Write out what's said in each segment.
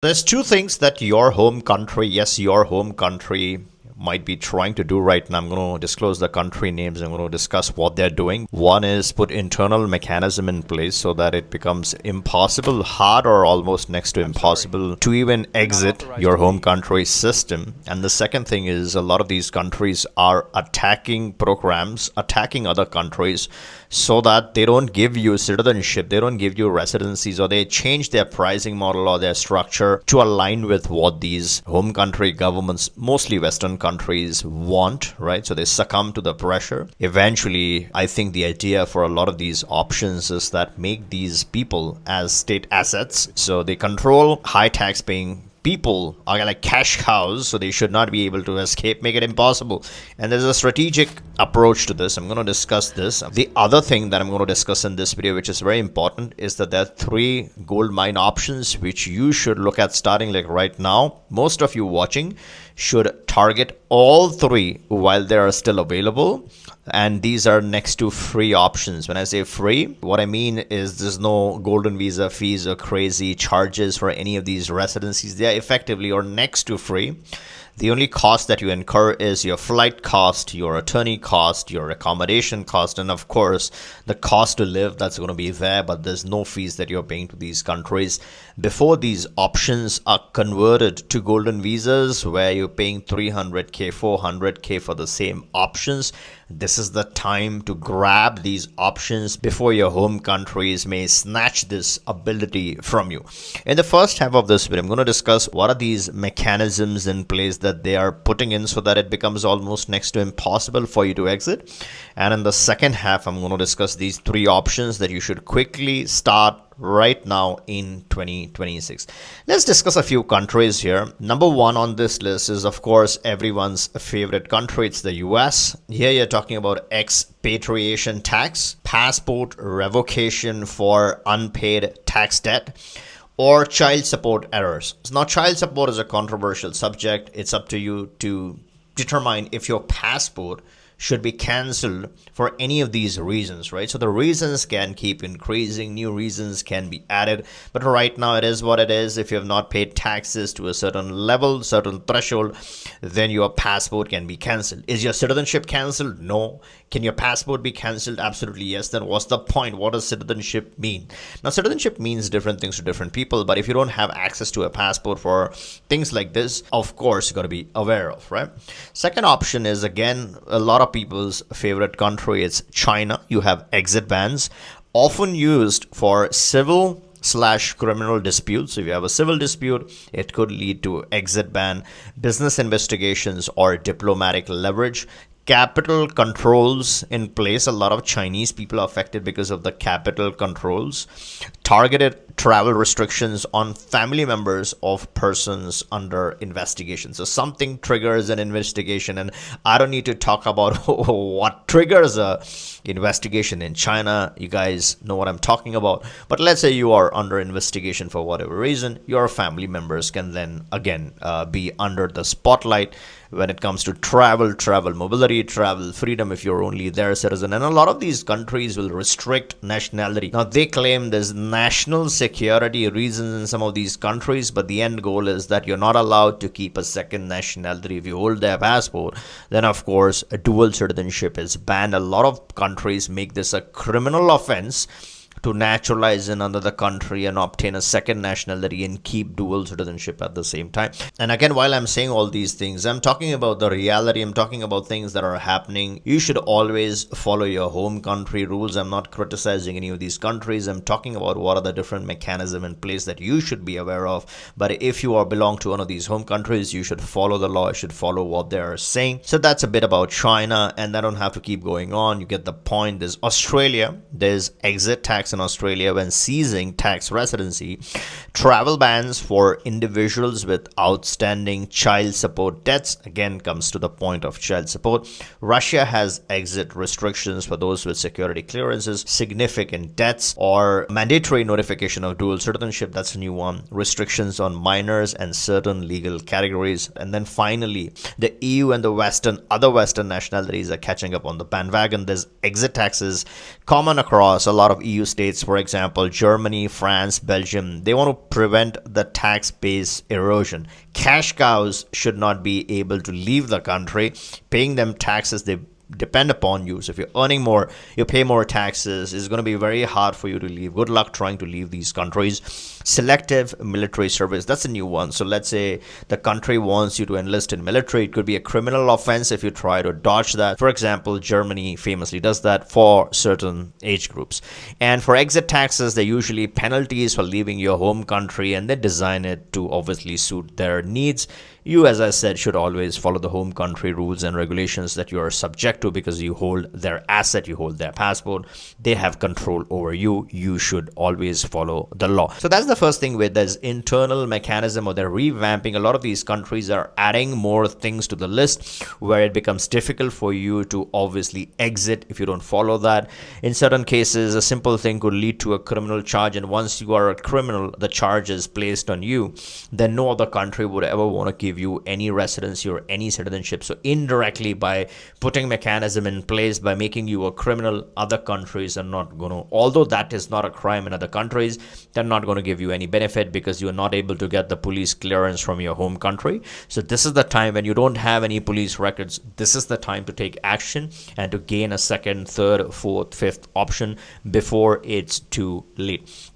There's two things that your home country, yes, your home country might be trying to do right now. I'm going to disclose the country names. I'm going to discuss what they're doing. One is put internal mechanism in place so that it becomes impossible, hard or almost next to impossible to even exit your home country system. And the second thing is a lot of these countries are attacking programs, attacking other countries so that they don't give you citizenship, they don't give you residencies, or they change their pricing model or their structure to align with what these home country governments, mostly Western countries, want, right? So they succumb to the pressure. Eventually, I think the idea for a lot of these options is that make these people as state assets. So they control high tax paying people are like cash cows, so they should not be able to escape, make it impossible. And there's a strategic approach to this. I'm going to discuss this. The other thing that I'm going to discuss in this video, which is very important, is that there are three gold mine options which you should look at starting like right now. Most of you watching should target all three while they are still available. And these are next to free options. When I say free, what I mean is there's no golden visa fees or crazy charges for any of these residencies. They are effectively or next to free. The only cost that you incur is your flight cost, your attorney cost, your accommodation cost, and of course, the cost to live that's going to be there, but there's no fees that you're paying to these countries. Before these options are converted to golden visas, where you're paying 300K, 400K for the same options, this is the time to grab these options before your home countries may snatch this ability from you. In the first half of this video, I'm going to discuss what are these mechanisms in place that they are putting in so that it becomes almost next to impossible for you to exit. And in the second half, I'm going to discuss these three options that you should quickly start right now in 2026. Let's discuss a few countries here. Number one on this list is, of course, everyone's favorite country. It's the US. Here you're talking about expatriation tax, passport revocation for unpaid tax debt, or child support errors. Now, child support is a controversial subject. It's up to you to determine if your passport should be cancelled for any of these reasons, right? So the reasons can keep increasing, new reasons can be added, but right now it is what it is. If you have not paid taxes to a certain level, certain threshold, then your passport can be cancelled. Is your citizenship cancelled? No. Can your passport be cancelled? Absolutely yes. Then what's the point? What does citizenship mean? Now, citizenship means different things to different people, but if you don't have access to a passport for things like this, of course, you got to be aware of, right? Second option is, again, a lot of people's favorite country. It's China. You have exit bans, often used for civil/criminal disputes. So if you have a civil dispute, it could lead to exit ban, business investigations, or diplomatic leverage. Capital controls in place. A lot of Chinese people are affected because of the capital controls. Targeted travel restrictions on family members of persons under investigation. So something triggers an investigation, and I don't need to talk about what triggers a investigation in China. You guys know what I'm talking about. But let's say you are under investigation for whatever reason, your family members can then again be under the spotlight when it comes to travel mobility, travel freedom if you're only their citizen. And a lot of these countries will restrict nationality. Now, they claim there's national security reasons in some of these countries, but the end goal is that you're not allowed to keep a second nationality. If you hold their passport, then of course a dual citizenship is banned. A lot of countries make this a criminal offense to naturalize in another country and obtain a second nationality and keep dual citizenship at the same time. And again, while I'm saying all these things, I'm talking about the reality. I'm talking about things that are happening. You should always follow your home country rules. I'm not criticizing any of these countries. I'm talking about what are the different mechanisms in place that you should be aware of. But if you belong to one of these home countries, you should follow the law. You should follow what they're saying. So that's a bit about China, and I don't have to keep going on. You get the point. There's Australia. There's exit tax in Australia when seizing tax residency, travel bans for individuals with outstanding child support debts. Again, comes to the point of child support. Russia has exit restrictions for those with security clearances, significant debts, or mandatory notification of dual citizenship. That's a new one. Restrictions on minors and certain legal categories. And then finally, the EU and the other Western nationalities are catching up on the bandwagon. There's exit taxes common across a lot of EU states states, for example, Germany, France, Belgium, they want to prevent the tax base erosion. Cash cows should not be able to leave the country. Paying them taxes, they depend upon you. So if you're earning more, you pay more taxes. It's going to be very hard for you to leave. Good luck trying to leave these countries. Selective military service, that's a new one. So let's say the country wants you to enlist in military. It could be a criminal offense if you try to dodge that. For example, Germany famously does that for certain age groups. And for exit taxes, they're usually penalties for leaving your home country, and they design it to obviously suit their needs. You, as I said, should always follow the home country rules and regulations that you are subject to, because you hold their asset, you hold their passport, they have control over you. You should always follow the law. So that's the first thing with this internal mechanism, or they're revamping. A lot of these countries are adding more things to the list where it becomes difficult for you to obviously exit if you don't follow that. In certain cases, a simple thing could lead to a criminal charge, and once you are a criminal, the charge is placed on you, then no other country would ever want to give you any residency or any citizenship. So indirectly, by putting mechanism in place, by making you a criminal, other countries are not going to, although that is not a crime in other countries, they're not going to give you any benefit because you're not able to get the police clearance from your home country. So this is the time when you don't have any police records. This is the time to take action and to gain a second, third, fourth, fifth option before it's too late.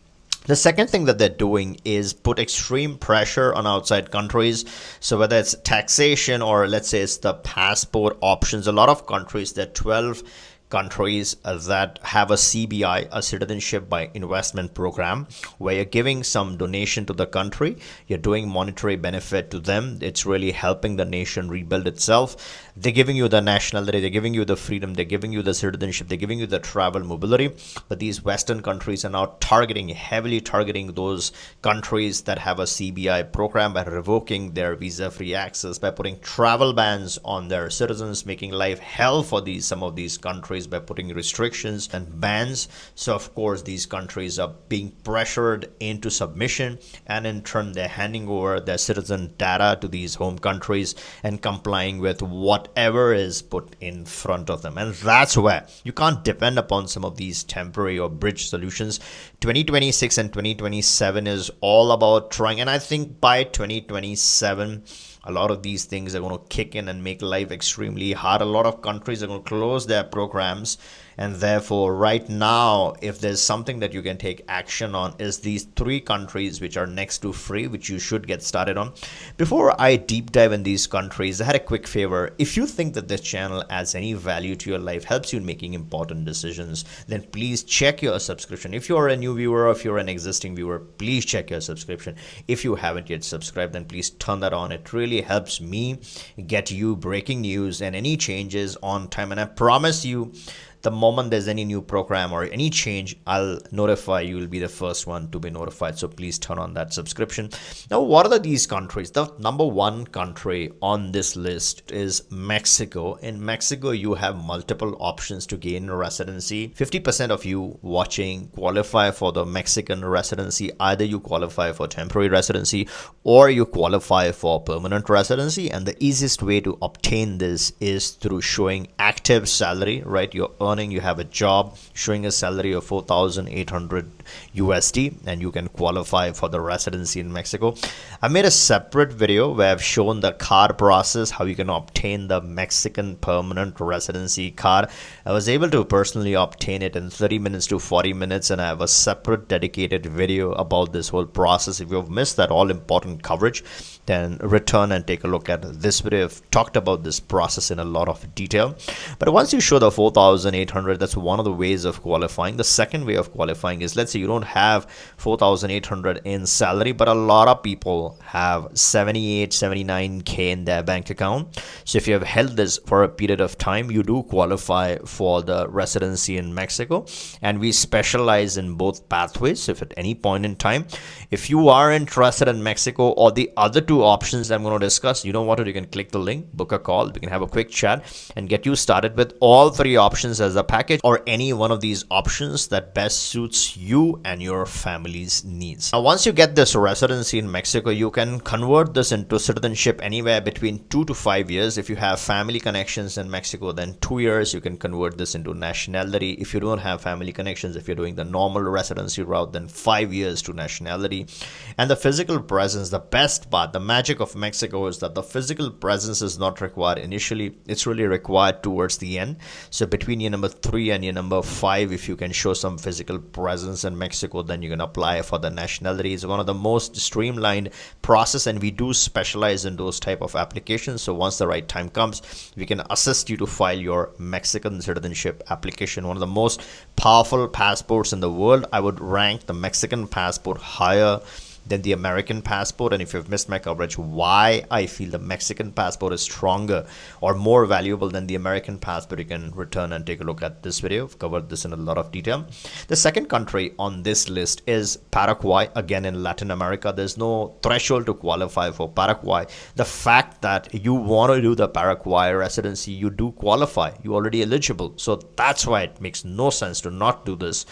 The second thing that they're doing is put extreme pressure on outside countries. So whether it's taxation or let's say it's the passport options, a lot of countries, there are 12 countries that have a CBI, a citizenship by investment program, where you're giving some donation to the country, you're doing monetary benefit to them. It's really helping the nation rebuild itself. They're giving you the nationality, they're giving you the freedom, they're giving you the citizenship, they're giving you the travel mobility. But these Western countries are now heavily targeting those countries that have a CBI program by revoking their visa-free access, by putting travel bans on their citizens, making life hell for some of these countries by putting restrictions and bans. So of course these countries are being pressured into submission, and in turn they're handing over their citizen data to these home countries and complying with whatever is put in front of them. And that's where you can't depend upon some of these temporary or bridge solutions. 2026 and 2027 is all about trying, and I think by 2027 a lot of these things are going to kick in and make life extremely hard. A lot of countries are going to close their programs, and therefore right now, if there's something that you can take action on, is these 3 countries which are next to free, which you should get started on. Before I deep dive in these countries, I had a quick favor. If you think that this channel adds any value to your life, helps you in making important decisions, then please check your subscription. If you're a new viewer or if you're an existing viewer, please check your subscription. If you haven't yet subscribed, then please turn that on. It really helps me get you breaking news and any changes on time. And I promise you, the moment there's any new program or any change, I'll notify you. Will be the first one to be notified. So please turn on that subscription. Now, what are these countries? The number 1 country on this list is Mexico. In Mexico, you have multiple options to gain residency. 50% of you watching qualify for the Mexican residency. Either you qualify for temporary residency or you qualify for permanent residency. And the easiest way to obtain this is through showing active salary, right? You're earning, you have a job, showing a salary of 4,800 USD, and you can qualify for the residency in Mexico. I made a separate video where I've shown the card process, how you can obtain the Mexican permanent residency card. I was able to personally obtain it in 30 minutes to 40 minutes, and I have a separate dedicated video about this whole process. If you've missed that all important coverage, then return and take a look at this video. I've talked about this process in a lot of detail. But once you show the 4,800, that's one of the ways of qualifying. The second way of qualifying is, let's say you don't have 4,800 in salary, but a lot of people have 78, 79K in their bank account. So if you have held this for a period of time, you do qualify for the residency in Mexico. And we specialize in both pathways. So if at any point in time, if you are interested in Mexico or the other 2 options I'm going to discuss, you know what, you can click the link, book a call, we can have a quick chat and get you started with all 3 options as as a package, or any one of these options that best suits you and your family's needs. Now, once you get this residency in Mexico, you can convert this into citizenship anywhere between 2 to 5 years. If you have family connections in Mexico, then 2 years. You can convert this into nationality. If you don't have family connections, if you're doing the normal residency route, then 5 years to nationality. And the physical presence, the best part, the magic of Mexico is that the physical presence is not required initially. It's really required towards the end. So between year number 3 and year number 5, if you can show some physical presence in Mexico, then you can apply for the nationality. It's one of the most streamlined process, and we do specialize in those type of applications. So once the right time comes, we can assist you to file your Mexican citizenship application. One of the most powerful passports in the world. I would rank the Mexican passport higher than the American passport. And if you've missed my coverage why I feel the Mexican passport is stronger or more valuable than the American passport, you can return and take a look at this video. I've covered this in a lot of detail. The second country on this list is Paraguay, again in Latin America. There's no threshold to qualify for Paraguay. The fact that you want to do the Paraguay residency, you do qualify, you're already eligible. So that's why it makes no sense to not do this.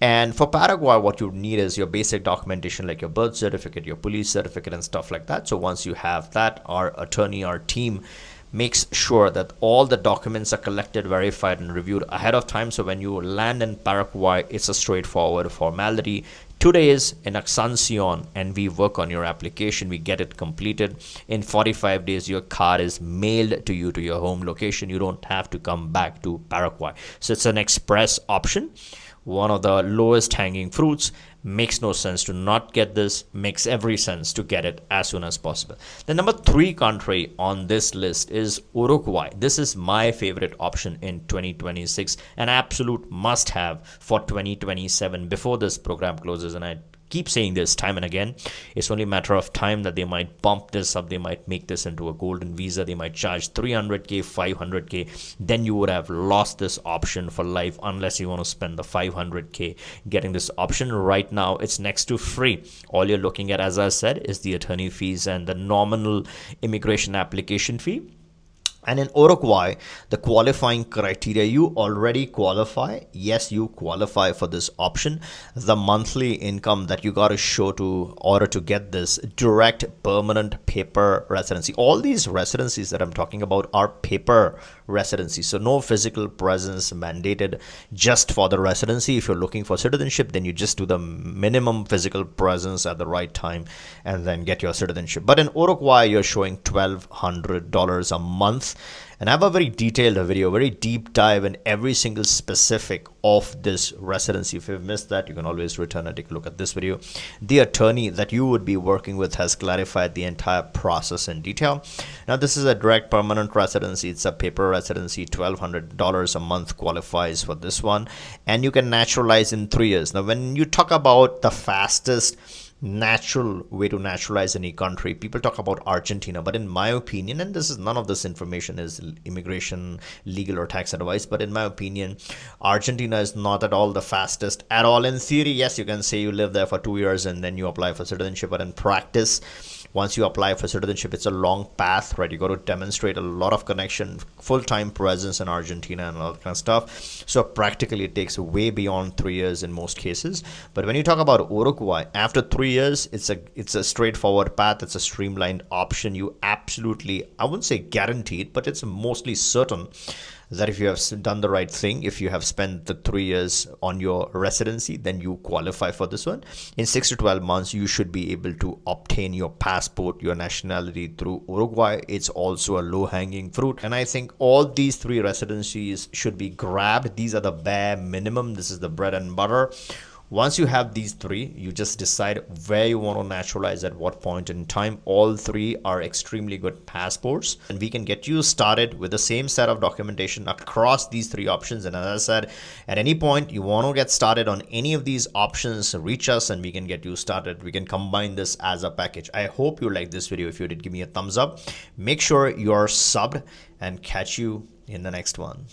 And for Paraguay, what you need is your basic documentation like your birth certificate, your police certificate, and stuff like that. So once you have that, our attorney, our team makes sure that all the documents are collected, verified, and reviewed ahead of time. So when you land in Paraguay, it's a straightforward formality. 2 days in Asuncion, and we work on your application. We get it completed. In 45 days, your card is mailed to you to your home location. You don't have to come back to Paraguay. So it's an express option. One of the lowest hanging fruits. Makes no sense to not get this. Makes every sense to get it as soon as possible. The number 3 country on this list is Uruguay. This is my favorite option in 2026, an absolute must have for 2027 before this program closes. And I keep saying this time and again, it's only a matter of time that they might bump this up. They might make this into a golden visa. They might charge 300k, 500k. Then you would have lost this option for life unless you want to spend the 500k getting this option. Right now it's next to free. All you're looking at, as I said, is the attorney fees and the nominal immigration application fee. And in Uruguay, the qualifying criteria, you already qualify. Yes, you qualify for this option. The monthly income that you got to show to order to get this direct permanent paper residency. All these residencies that I'm talking about are paper residency. So no physical presence mandated just for the residency. If you're looking for citizenship, then you just do the minimum physical presence at the right time and then get your citizenship. But in Uruguay, you're showing $1,200 a month. And I have a very detailed video, very deep dive in every single specific of this residency. If you've missed that, you can always return and take a look at this video. The attorney that you would be working with has clarified the entire process in detail. Now, this is a direct permanent residency. It's a paper residency. $1,200 a month qualifies for this one. And you can naturalize in 3 years. Now, when you talk about the fastest natural way to naturalize any country, people talk about Argentina, but in my opinion, and this is none of this information is immigration, legal, or tax advice, but in my opinion, Argentina is not at all the fastest at all. In theory, yes, you can say you live there for 2 years and then you apply for citizenship, but in practice, once you apply for citizenship, it's a long path, right? You got to demonstrate a lot of connection, full-time presence in Argentina and all that kind of stuff. So practically it takes way beyond 3 years in most cases. But when you talk about Uruguay, after 3 years, it's a straightforward path. It's a streamlined option. You absolutely, I wouldn't say guaranteed, but it's mostly certain that if you have done the right thing, if you have spent the 3 years on your residency, then you qualify for this one. In 6 to 12 months, you should be able to obtain your passport, your nationality through Uruguay. It's also a low-hanging fruit. And I think all these 3 residencies should be grabbed. These are the bare minimum. This is the bread and butter. Once you have these 3, you just decide where you want to naturalize at what point in time. All 3 are extremely good passports, and we can get you started with the same set of documentation across these 3 options. And as I said, at any point you want to get started on any of these options, reach us and we can get you started. We can combine this as a package. I hope you liked this video. If you did, give me a thumbs up. Make sure you're subbed, and catch you in the next one.